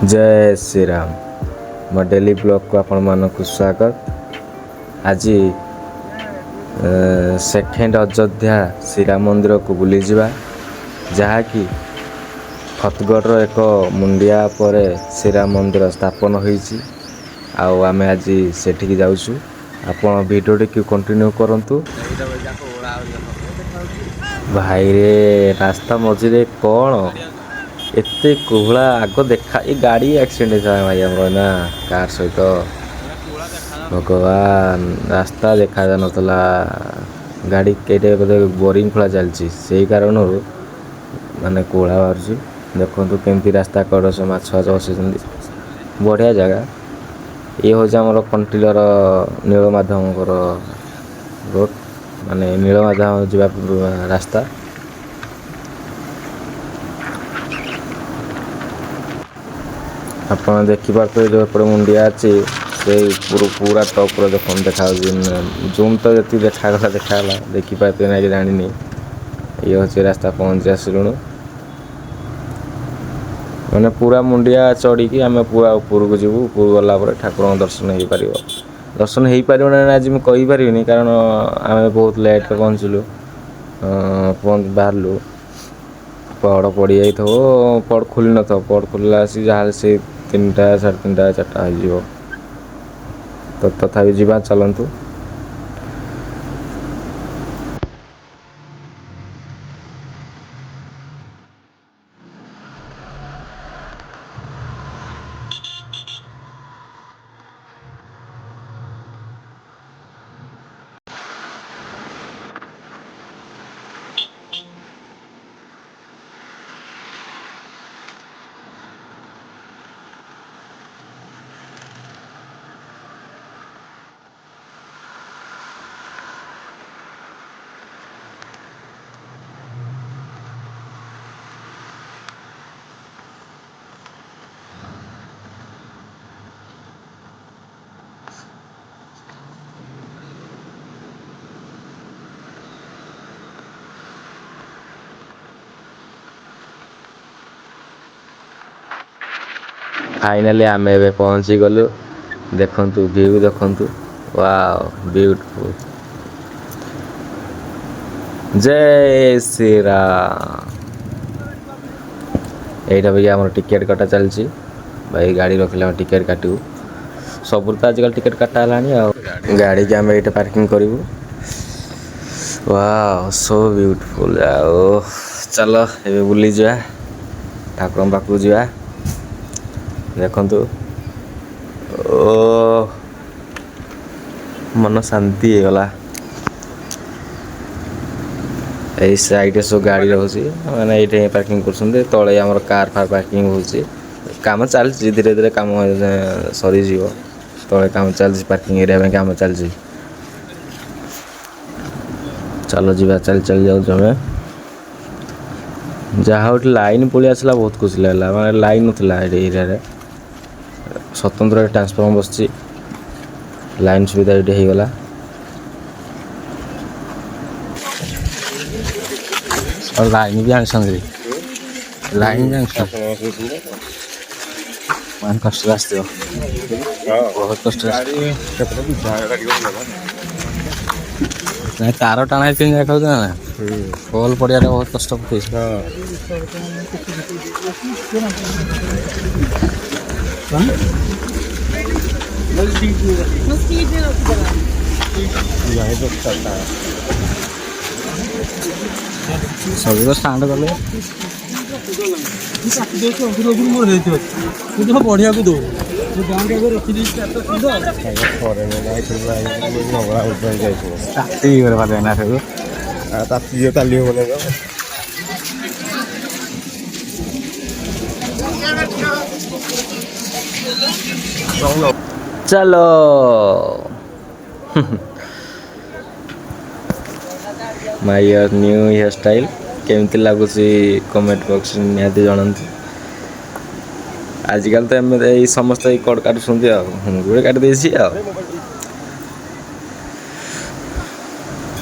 जय श्री राम मो daily blog को आपण मानक स्वागत। आज सेकेंड अयोध्या श्रीराम मंदिर को बुली जावा जहाँकि फतगढ़ एक मुंडिया पर श्रीराम मंदिर स्थापन होईची। आउ आमे आज सेठी जाऊछु। आपण वीडियो टी कंटिन्यू करंतु। भाई रे रास्ता मझे कौन एते कोहला आग देखा ये गाड़ी एक्सीडेंट था भाई हमर ना कार सहित भगवान रास्ता देखा जा नतला गाड़ी केटे बोधे बोरिंग खोला चलची से कारण माने कोहला बाहर देखो केमती रास्ता कड़ से माछ बस बढ़िया जगह ये हूँ आम कंटिलर नीलमाधव रोड माने नीलमाधव जा रास्ता। आप देखिपे जो एपटे मुंडिया अच्छी से पूरा टॉप देख देखा जूम तो जी देखागला देखिपारे ना कि जानी ये हूँ रास्ता पहुँची आसलुणु मैंने पूरा मुंडिया चढ़ी आम पूरा ऊपर को जीवु ऊपर गला ठाकुर दर्शन हो पार दर्शन हो पार ना आज मुझे कहीपरि कारण आम बहुत लेट पहुँचलु बाहरलु पहड़ पड़ी जाइए पहड़ खोल न था पहड़ खोलला जहाँ से 3टा 3:30 4टा हो तो तथापि जीवा चलतु। फाइनली आम ए पहुँची गलु देखंतु व्यू देखंतु वाओ ब्यूटीफुल। जय श्री राम। यहीटा भाई आम टिकेट कटा चलची भाई गाड़ी रखले टिकेट काटू सब तो आजकल टिकेट काटा है गाड़ी के आम ये पार्किंग करूँ। वाओ सो ब्यूटीफुल आओ चलो ये बुली जा ठाकुर पाखु जा देखंतु ओ मन शांति हो गला। यही साइड सब गाड़ी रोचे मैंने ये पार्किंग कर तले आम कार फार पार्किंग हो कम चलती धीरे धीरे कम सरीज तले कम चलती पार्किंग एरिया में कम चलती। चलो जीवा चल चल जाऊँ जहाँ लाइन पलि आसला बहुत खुशी लगला मैं लाइन ना एरिया स्वतंत्र ट्रांसफॉर्मर बस लाइन सुविधा ये होगला। और लाइन भी आनी लाइन मान कष्ट रास्ते बहुत कष्ट नहीं तार टाणा देखा ना पोल पड़िया बहुत कष्ट सब तो स्टार्ट कले बढ़िया को दो चलो माय न्यू हेयर स्टाइल केमती लगुच कमेंट बॉक्स निहाती जानते। आजकल तो एम समस्त कड़ काटुंट मुझे काट दे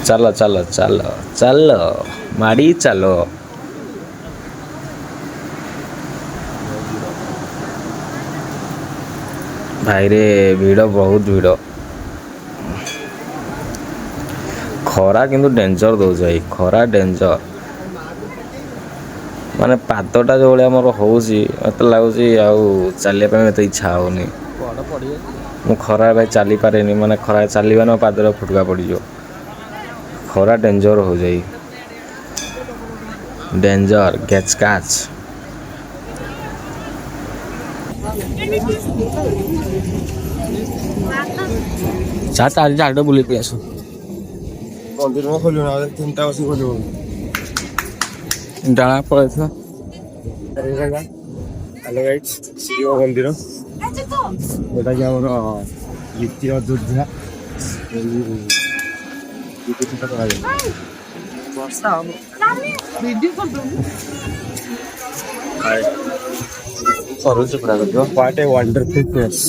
चलो चलो चलो चलो माड़ी चलो ଭାଇରେ ଭିଡ଼ ବହୁତ ଭିଡ଼। ଖରା କିନ୍ତୁ ଡେଞ୍ଜର ଦେଉଛି ଭାଇ, ଖରା ଡେଞ୍ଜର। ମାନେ ପାଦଟା ଯେଉଁ ଭଳିଆ ମୋର ହେଉଛି ମୋତେ ଲାଗୁଛି ଆଉ ଚାଲିବା ପାଇଁ ଏତେ ଇଚ୍ଛା ହେଉନି। ମୁଁ ଖରା ଭାଇ ଚାଲିପାରେନି, ମାନେ ଖରା ଚାଲିବା ନା ପାଦରେ ଫୁଟକା ପଡ଼ିଯିବ। ଖରା ଡେଞ୍ଜର ହେଉଛି ଭାଇ, ଡେଞ୍ଜର କ୍ୟାଚ୍ କାଚ୍। ଚାରିଟା ବୁଲେଇ ପଳେଇ ଆସ। ମନ୍ଦିର ଖୋଲିବ ନା 3ଟା ବସିକି ଖୋଲିବ। ଡାଣା ପଳେଇଥିଲା। ହ୍ୟାଲୋ ଗାଇସ୍, ଶିବ ମନ୍ଦିର ଯେଉଁଟାକି ଆମର ଦ୍ୱିତୀୟ ଅଯୋଧ୍ୟା ବିକଶିତ କରାଯାଏ। ବର୍ଷା ହବ କରୁଛୁ ପୁରା କ୍ୱାଇଟ୍ ଏ ୱଣ୍ଡରଫୁଲ୍ ପ୍ଲେସ୍।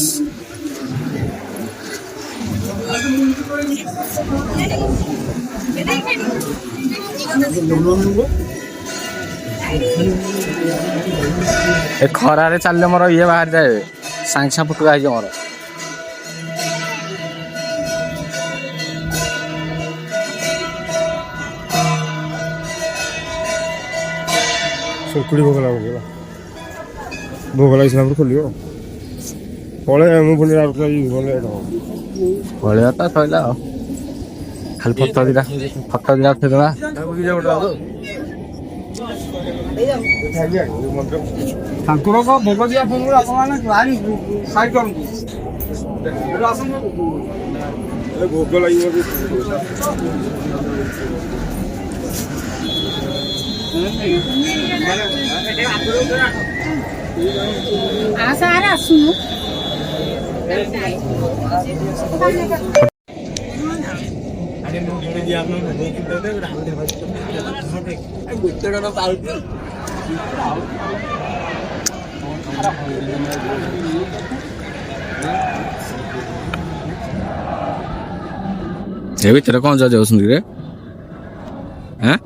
ଏ ଖରାରେ ଚାଲିଲେ ମୋର ଇଏ ବାହାରିଯାଏ, ସାଙ୍ଗେ ସାଙ୍ଗେ ଫୁଟକା ହେଇଯିବ ମୋର। ଶଙ୍କୁଡ଼ି ଭୋଗ ଲାଗୁଛି, ଭୋଗ ଲାଗି ସାରିଲା ପରେ ଖୋଲିବ। ପଳେଇ ମୁଁ ପୁଣି ପଳେଇବା ତ ସଇଲା ଆଉ, ଖାଲି ଫଟୋ ଦିଟା ଉଠେଇଦେବା। ଠାକୁରଙ୍କ ଭୋଗ ଦିଆ ପୂର୍ବରୁ ଆପଣମାନେ ଲାଇନ୍ ସାଇଡ୍ କରନ୍ତୁ। ଭୋଗ ଲାଗିବ। ଆସୁନୁ ଏ ଭିତରେ କ'ଣ ଯାଉଛନ୍ତି ରେ? ହାଁ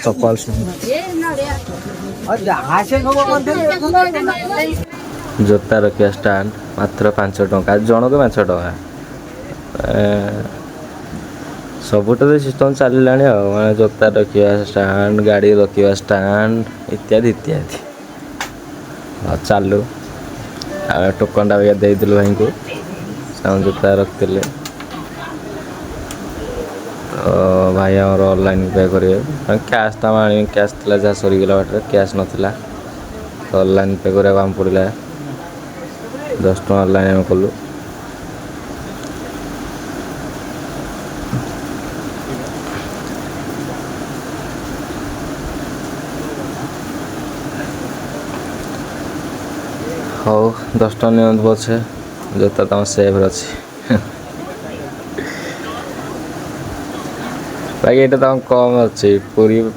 ଚପଲ ଜୋତା ରଖିବା ଷ୍ଟାଣ୍ଡ ମାତ୍ର 5 ଟଙ୍କା, ଜଣକୁ 5 ଟଙ୍କା। ସବୁଠୁ ତ ସିଷ୍ଟମ୍ ଚାଲିଲାଣି ଆଉ, ମାନେ ଜୋତା ରଖିବା ଷ୍ଟାଣ୍ଡ, ଗାଡ଼ି ରଖିବା ଷ୍ଟାଣ୍ଡ ଇତ୍ୟାଦି ଇତ୍ୟାଦି। ଆଉ ଚାଲୁ, ଆମେ ଟୋକନଟା ଦେଇଥିଲୁ ଭାଇଙ୍କୁ, ସେମାନେ ଜୋତା ରଖିଥିଲେ। ଭାଇ ଆମର ଅନଲାଇନ୍ ପେ କରିବେ, କ୍ୟାସ୍ ତ ଆମେ ଆଣିବି, କ୍ୟାସ୍ ଥିଲା ଯାହା ସରିଗଲା ବାଟରେ, କ୍ୟାସ୍ ନଥିଲା ତ ଅନଲାଇନ୍ ପେ କରିବାକୁ ଆମ ପଡ଼ିଲା। 10 ଟଙ୍କା ଅନଲାଇନ୍ ଆମେ କଲୁ। ହଉ 10 ଟଙ୍କା ନିଅନ୍ତୁ ପଛେ, ଜୋତା ତମ ସେଭ୍ରେ ଅଛି। ବାକି ଏଇଟା ତମ କମ୍ ଅଛି,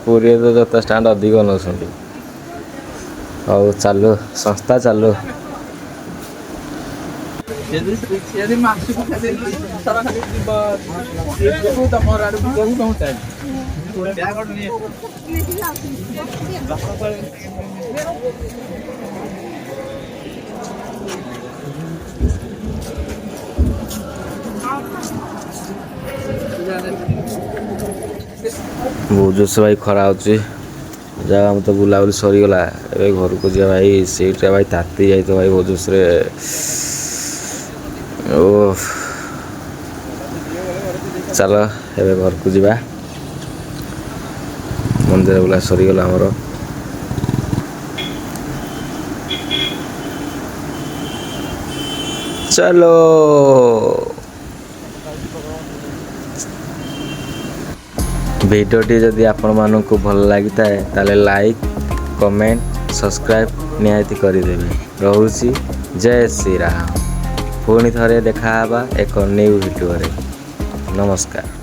ପୁରୀରେ ତ ଜୋତା ଷ୍ଟାଣ୍ଡ ଅଧିକ ନେଉଛନ୍ତି। ହଉ ଚାଲୁ, ସଂସ୍ଥା ଚାଲୁ। ବହୁତ ଜୋରସେ ଭାଇ ଖରା ହେଉଛି। ଯାହା ଆମ ତ ବୁଲାବୁଲି ସରିଗଲା, ଏବେ ଘରକୁ ଯିବା ଭାଇ। ସେଇଟା ଭାଇ ତାତି ଯାଇଥିବ ଭାଇ ବହୁତ ଜୋରସରେ। ଓ ଚାଲ ଏବେ ଘରକୁ ଯିବା। ମନ୍ଦିର ବୁଲା ସରିଗଲା ଆମର। ଚାଲୋ ଭିଡ଼ିଓଟି ଯଦି ଆପଣମାନଙ୍କୁ ଭଲ ଲାଗିଥାଏ ତାହେଲେ ଲାଇକ୍, କମେଣ୍ଟ, ସବସ୍କ୍ରାଇବ୍ ନିହାତି କରିଦେବେ। ରହୁଛି ଜୟ ଶ୍ରୀରାମ। ପୁଣି ଥରେ ଦେଖାହେବା ଏକ ନ୍ୟୁ ଭିଡ଼ିଓରେ। ନମସ୍କାର।